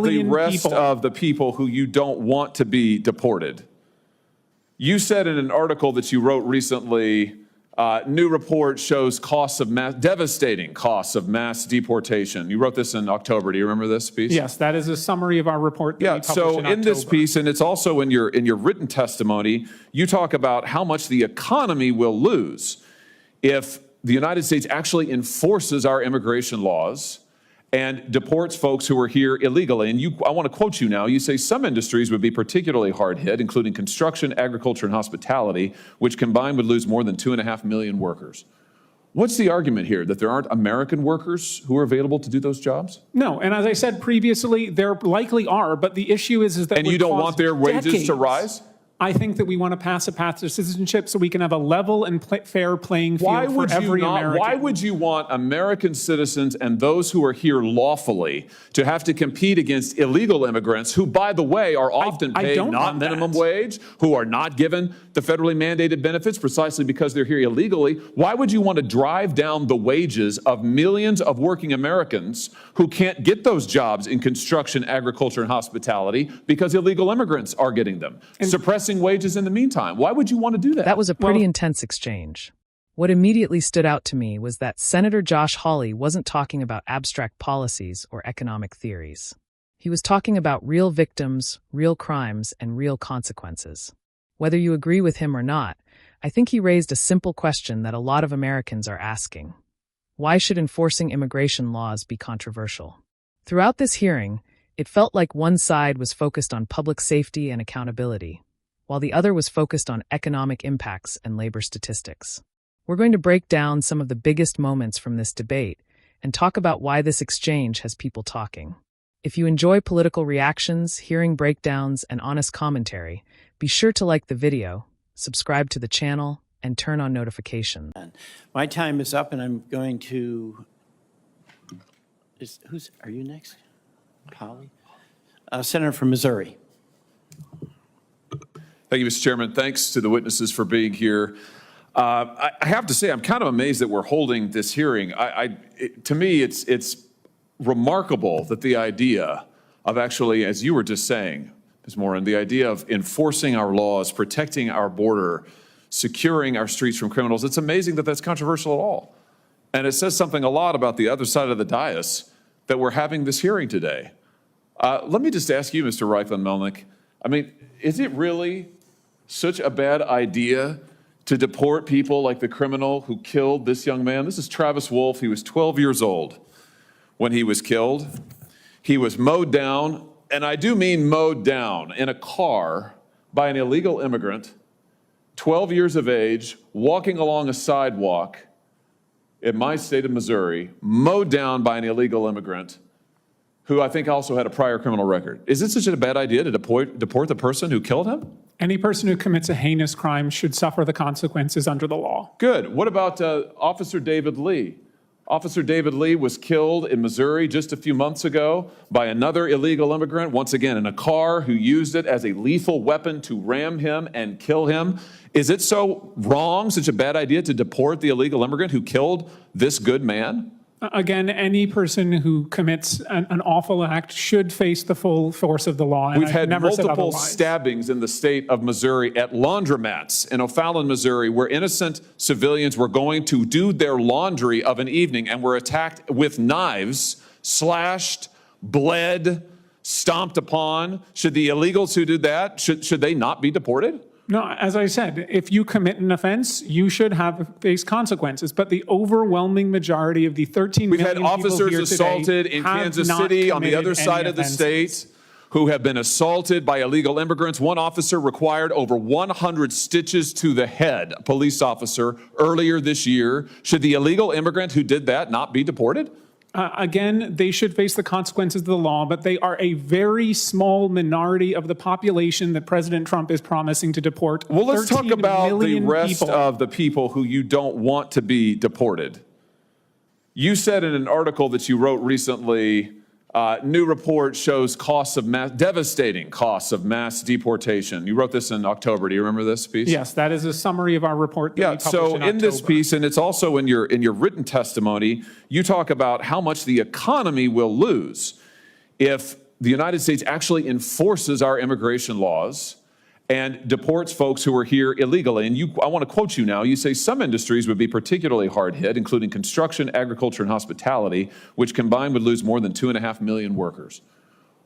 the rest of the people who you don't want to be deported. You said in an article that you wrote recently, new report shows devastating costs of mass deportation. You wrote this in October. Do you remember this piece? Yes, that is a summary of our report that we published so in in this October. piece, and it's also in your written testimony, you talk about how much the economy will lose if the United States actually enforces our immigration laws and deports folks who are here illegally. And I want to quote you now. You say some industries would be particularly hard hit, including construction, agriculture, and hospitality, which combined would lose more than 2.5 million workers. What's the argument here, that there aren't American workers who are available to do those jobs? No, and as I said previously, there likely are, but the issue is that and you don't want their wages to rise? I think that we want to pass a path to citizenship so we can have a level and fair playing field for every American. Why would you want American citizens and those who are here lawfully to have to compete against illegal immigrants who, by the way, are often paid not minimum wage, who are not given the federally mandated benefits precisely because they're here illegally? Why would you want to drive down the wages of millions of working Americans who can't get those jobs in construction, agriculture, and hospitality because illegal immigrants are getting them? Suppressing wages in the meantime. Why would you want to do that? That was a pretty intense exchange. What immediately stood out to me was that Senator Josh Hawley wasn't talking about abstract policies or economic theories. He was talking about real victims, real crimes, and real consequences. Whether you agree with him or not, I think he raised a simple question that a lot of Americans are asking. Why should enforcing immigration laws be controversial? Throughout this hearing, it felt like one side was focused on public safety and accountability, while the other was focused on economic impacts and labor statistics. We're going to break down some of the biggest moments from this debate and talk about why this exchange has people talking. If you enjoy political reactions, hearing breakdowns, and honest commentary, be sure to like the video, subscribe to the channel, and turn on notifications. My time is up, and I'm going to... Are you next? Hawley? Senator from Missouri. Thank you, Mr. Chairman. Thanks to the witnesses for being here. I have to say, I'm kind of amazed that we're holding this hearing. To me, it's remarkable that the idea of actually, as you were just saying, Ms. Morin, the idea of enforcing our laws, protecting our border, securing our streets from criminals, it's amazing that that's controversial at all. And it says something a lot about the other side of the dais that we're having this hearing today. Let me just ask you, Mr. Reichlin-Melnick, I mean, is it really such a bad idea to deport people like the criminal who killed this young man? This is Travis Wolf. He was 12 years old when he was killed. He was mowed down, and I do mean mowed down, in a car by an illegal immigrant, 12 years of age, walking along a sidewalk in my state of Missouri, mowed down by an illegal immigrant who I think also had a prior criminal record. Is it such a bad idea to deport the person who killed him? Any person who commits a heinous crime should suffer the consequences under the law. Good. What about Officer David Lee? Officer David Lee was killed in Missouri just a few months ago by another illegal immigrant, once again in a car, who used it as a lethal weapon to ram him and kill him. Is it so wrong, such a bad idea to deport the illegal immigrant who killed this good man? Again, any person who commits an awful act should face the full force of the law. And We've had multiple stabbings in the state of Missouri at laundromats in O'Fallon, Missouri, where innocent civilians were going to do their laundry of an evening and were attacked with knives, slashed, bled, stomped upon. Should the illegals who did that, should they not be deported? No, as I said, if you commit an offense, you should face consequences. But the overwhelming majority of the 13 million people here today We've had officers assaulted in Kansas City on the other side of the state who have been assaulted by illegal immigrants. One officer required over 100 stitches to the head, a police officer, earlier this year. Should the illegal immigrant who did that not be deported? Again, they should face the consequences of the law, but they are a very small minority of the population that President Trump is promising to deport. Well, let's talk about the rest of the people who you don't want to be deported. You said in an article that you wrote recently, new report shows devastating costs of mass deportation. You wrote this in October. Do you remember this piece? Yes, that is a summary of our report that we published so in in this October. piece, and it's also in your written testimony, you talk about how much the economy will lose if the United States actually enforces our immigration laws and deports folks who are here illegally. And I want to quote you now. You say some industries would be particularly hard hit, including construction, agriculture, and hospitality, which combined would lose more than 2.5 million workers.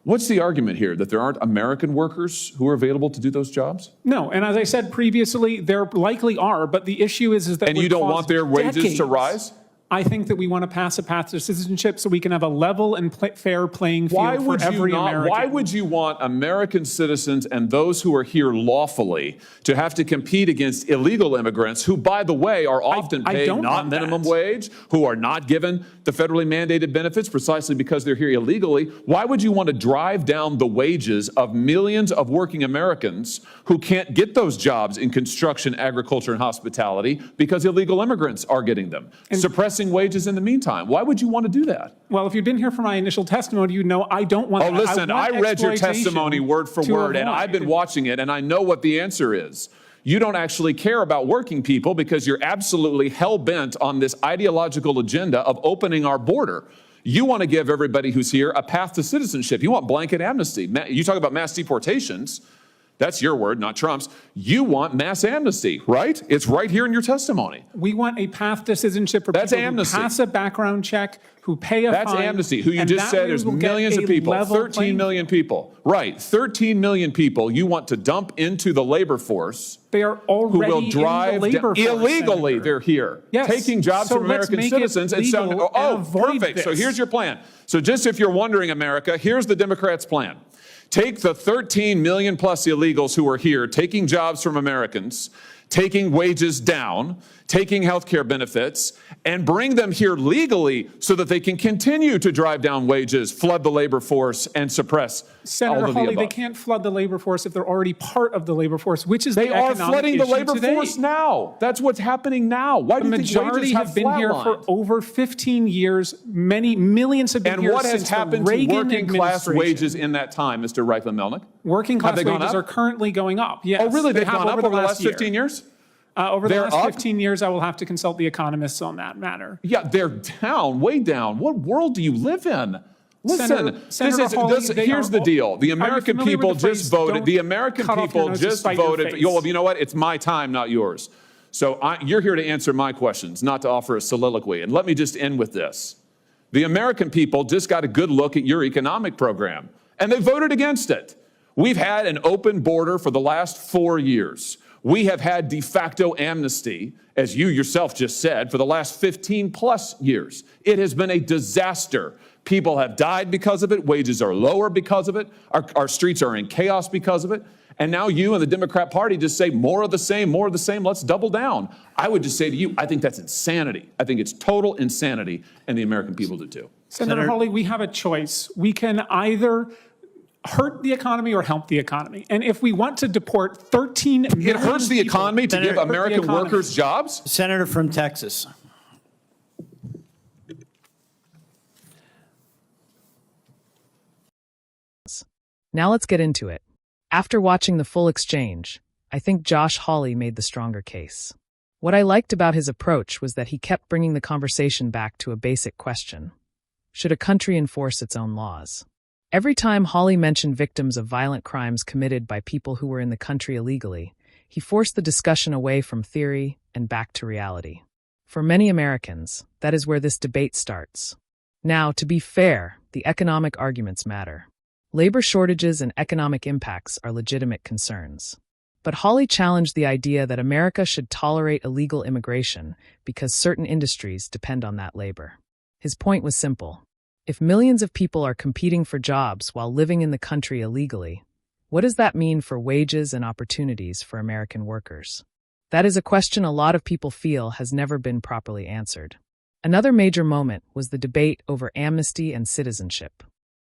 What's the argument here, that there aren't American workers who are available to do those jobs? No, and as I said previously, there likely are, but the issue is that And you don't want their wages to rise? I think that we want to pass a path to citizenship so we can have a level and fair playing field for every American. Why would you want American citizens and those who are here lawfully to have to compete against illegal immigrants who, by the way, are often paid not minimum wage, who are not given the federally mandated benefits precisely because they're here illegally? Why would you want to drive down the wages of millions of working Americans who can't get those jobs in construction, agriculture, and hospitality because illegal immigrants are getting them? Suppressing wages in the meantime. Why would you want to do that? Well, if you've been here for my initial testimony, you know I don't want that. Oh, listen, I read your testimony word for word, and I've been watching it, and I know what the answer is. You don't actually care about working people because you're absolutely hell-bent on this ideological agenda of opening our border. You want to give everybody who's here a path to citizenship. You want blanket amnesty. You talk about mass deportations. That's your word, not Trump's. You want mass amnesty, right? It's right here in your testimony. We want a path to citizenship for people who pass a background check, who pay a fine. That's amnesty, who you just said there's millions of people, 13 million people. Right, 13 million people you want to dump into the labor force. They are already who will drive in the labor force, illegally. Senator. They're here, yes. taking jobs from American citizens. And so, perfect. This. So here's your plan. So just if you're wondering, America, here's the Democrats' plan. Take the 13 million plus illegals who are here, taking jobs from Americans, taking wages down, taking health care benefits, and bring them here legally so that they can continue to drive down wages, flood the labor force, and suppress Senator all of Hawley, the they can't flood the labor force if they're already part of the labor force, which is they are flooding the labor today. force now. That's what's happening now. Why do you think wages have majority have been here for over 15 years. Many millions have been here since since the Reagan administration. And what has happened to working class wages in that time, Mr. Reichlin-Melnick? Working class wages are currently going up. Yes. Oh, really? They've gone up over the last year. 15 years? Over the last 15 years, I will have to consult the economists on that matter. Yeah, they're down, way down. What world do you live in? Listen, here's the deal. The American people just voted. The American people just voted. Well, you know what? It's my time, not yours. So you're here to answer my questions, not to offer a soliloquy. And let me just end with this. The American people just got a good look at your economic program, and they voted against it. We've had an open border for the last 4 years. We have had de facto amnesty, as you yourself just said, for the last 15 plus years. It has been a disaster. People have died because of it. Wages are lower because of it. Our streets are in chaos because of it. And now you and the Democrat Party just say more of the same, more of the same. Let's double down. I would just say to you, I think that's insanity. I think it's total insanity, and the American people do too. Senator Hawley, we have a choice. We can either hurt the economy or help the economy. And if we want to deport 13 million It hurts the economy to give American workers jobs? Senator from Texas. Now let's get into it. After watching the full exchange, I think Josh Hawley made the stronger case. What I liked about his approach was that he kept bringing the conversation back to a basic question. Should a country enforce its own laws? Every time Hawley mentioned victims of violent crimes committed by people who were in the country illegally, he forced the discussion away from theory and back to reality. For many Americans, that is where this debate starts. Now, to be fair, the economic arguments matter. Labor shortages and economic impacts are legitimate concerns. But Hawley challenged the idea that America should tolerate illegal immigration because certain industries depend on that labor. His point was simple. If millions of people are competing for jobs while living in the country illegally, what does that mean for wages and opportunities for American workers? That is a question a lot of people feel has never been properly answered. Another major moment was the debate over amnesty and citizenship.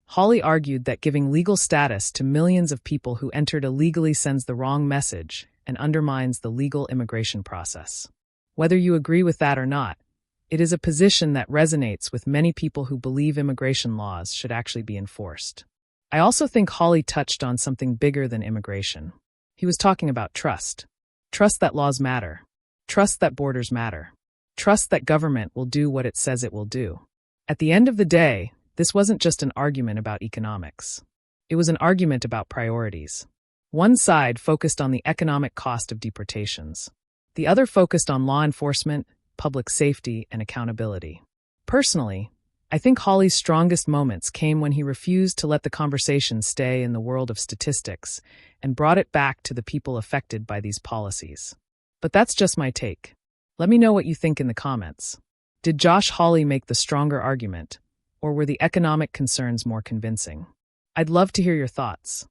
Hawley argued that giving legal status to millions of people who entered illegally sends the wrong message and undermines the legal immigration process. Whether you agree with that or not, it is a position that resonates with many people who believe immigration laws should actually be enforced. I also think Hawley touched on something bigger than immigration. He was talking about trust. Trust that laws matter. Trust that borders matter. Trust that government will do what it says it will do. At the end of the day, this wasn't just an argument about economics. It was an argument about priorities. One side focused on the economic cost of deportations. The other focused on law enforcement, public safety, and accountability. Personally, I think Hawley's strongest moments came when he refused to let the conversation stay in the world of statistics and brought it back to the people affected by these policies. But that's just my take. Let me know what you think in the comments. Did Josh Hawley make the stronger argument, or were the economic concerns more convincing? I'd love to hear your thoughts.